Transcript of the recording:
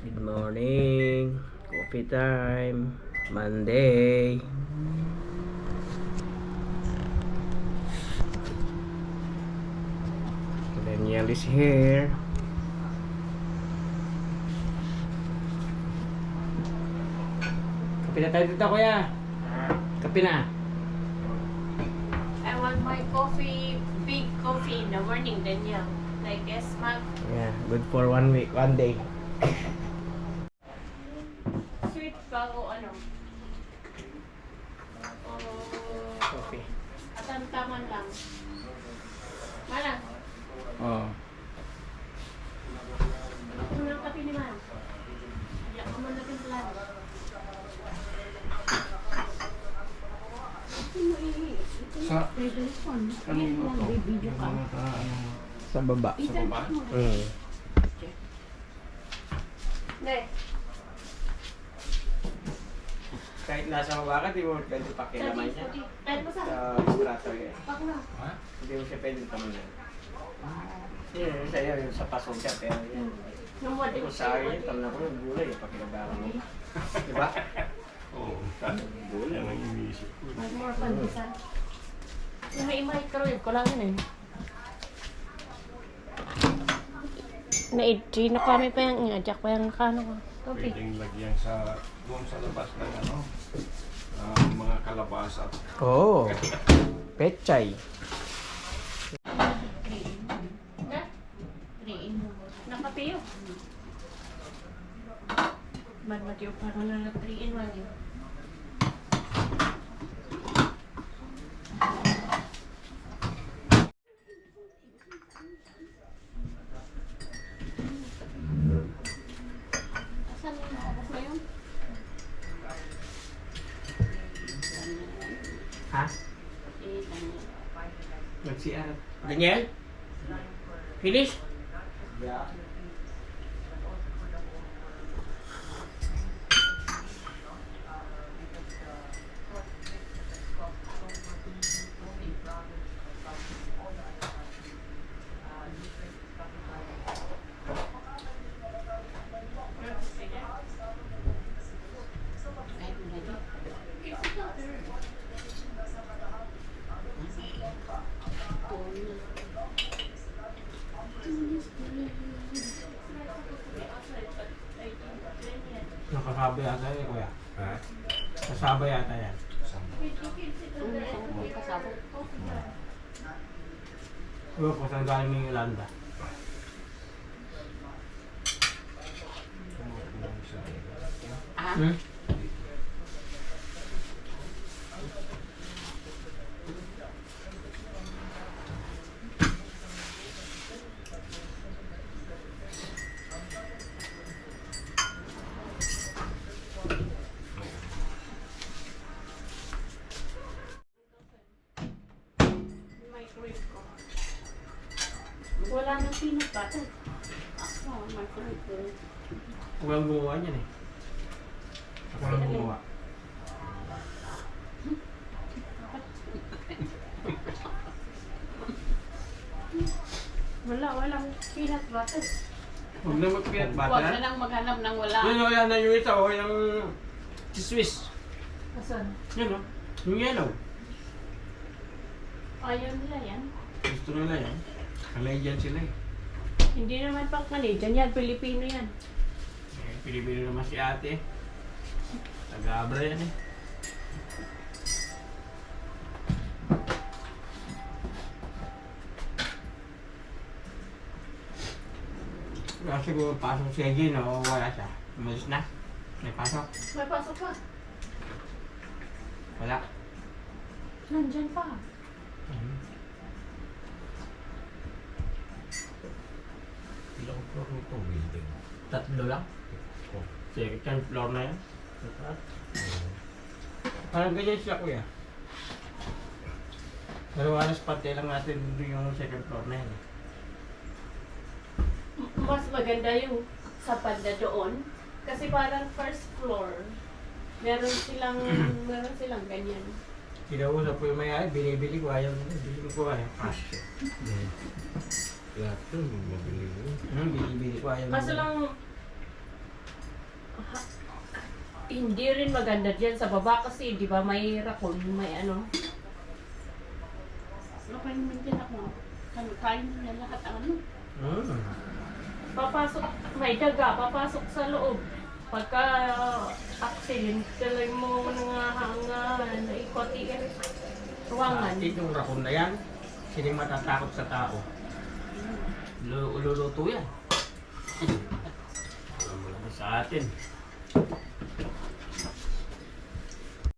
Good morning. Coffee time. Monday. Daniel is here. Kape na tayo dito, kuya. Kape na. I want my coffee, big coffee in the morning, Daniel. Like S-Mag. Yeah, good for 1 week, 1 day. Sweet pa o ano? O Coffee. atantaman lang. Mana? Oh. Ano ng kape ni Man? Hindi ako man natin plan. Ito mo Sa kanino to? Video ka. Sa baba. Sa baba? Ne. Kahit nasa baba ka, di mo pwede pakilaman niya. Kahit mo sa? Sa vibrator yan. Pak na. Hindi mo siya pwede tamanan. Yun, sa'yo, yung sa pasong siya, pero yun. Kung sa akin, tamna ko yung gulay, pakilabaran mo. Diba? Oo, gulay ang iniisip ko. Mas more pantisan. Yung may microwave ko lang yun eh. Na-itchy na kami pa yung ingadyak pa yung kano ko. Kopi. Pwedeng lagyan sa doon sa labas ng ano, mga kalabasa. Oo. Pechay. Na? 3 in 1. Nakapiyo. Matiyo parang na 3 in 1 yun. Asan yung oras na yun? Ha? Nag-CR. Daniel? Finish? Yeah. Nakasabay yata yan, kuya. Ha? Kasabay yata yan. Uy, kung saan galing ng Yolanda. Hmm? Microwave ko. Wala nang peanut butter. Ako, microwave ko. Walang gumawa niyan eh. Ako lang gumawa. Walang peanut butter. Huwag na mag-peanut Huwag butter. na lang maghanap ng wala. Yun o, yan na yung ito o, yung Swiss. Asan? Yun o, yung yellow. Ayaw nila yan. Gusto nila yan. Canadian sila eh. Hindi naman pang Canadian yan. Pilipino yan. Pilipino naman si ate. Taga-abra yan eh. Kasi kung pasok siya Gin, o wala siya. Umalis na. May pasok. May pasok pa. Wala. Nandyan pa. Ilang floor nito building? 3 lang. Second floor na yan. Parang ganyan siya kuya. Pero alas pati lang natin yung second floor na yan. Mas maganda yung sa banda doon. Kasi parang first floor. Meron silang ganyan. Kinausap ko yung may-ari, binibili ko, ayaw nila, binibili ko, ayaw. Cash. Lahat yun, mabili mo. Binibili ko, ayaw Kaso nila. lang, hindi rin maganda dyan sa baba kasi di ba may raccoon, may ano. Okay naman din ako. Kain niya lahat ang ano. Papasok, may daga, papasok sa loob. Pagka accident, tuloy mo na ikoti ruangan. Yung rakon na yan, sining matatakot sa tao. Luluto yan. Wala mo lang sa atin.